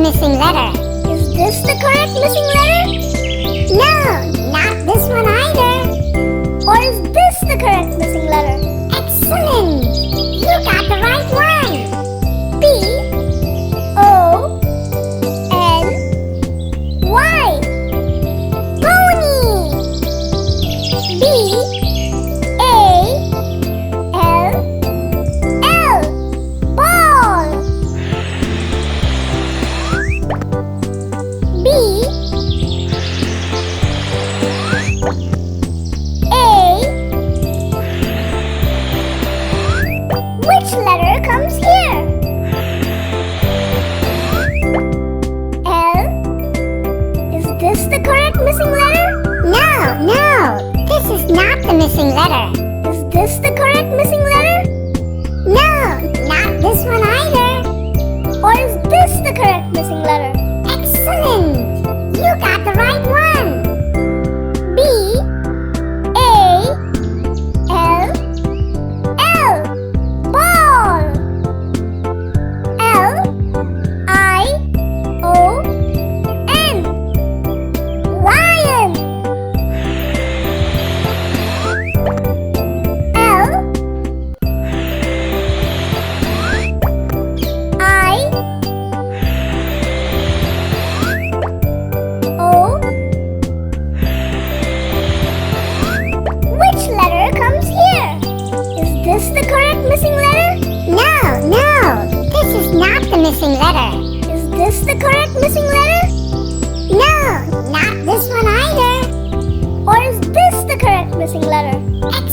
missing letter. Is this the correct missing letter? No, not this one either. Or is this the correct missing letter? Excellent! You got the right one. P-O-N-Y. Pony. B-A-L-L. Ball. Which letter comes here? L. Is this the correct missing letter? No, this is not the missing letter. Is this the correct missing letter? No, not this one either. Or is this the correct missing letter? Excellent! You got the right one. B-A-L-L. Ball. L-I-O-N. Lion. L-I-O. Which letter comes here? Is this the correct missing letter? No, this is not the missing letter. Is this the correct missing letter? No, not this one either. Or is this the correct missing letter? Excellent!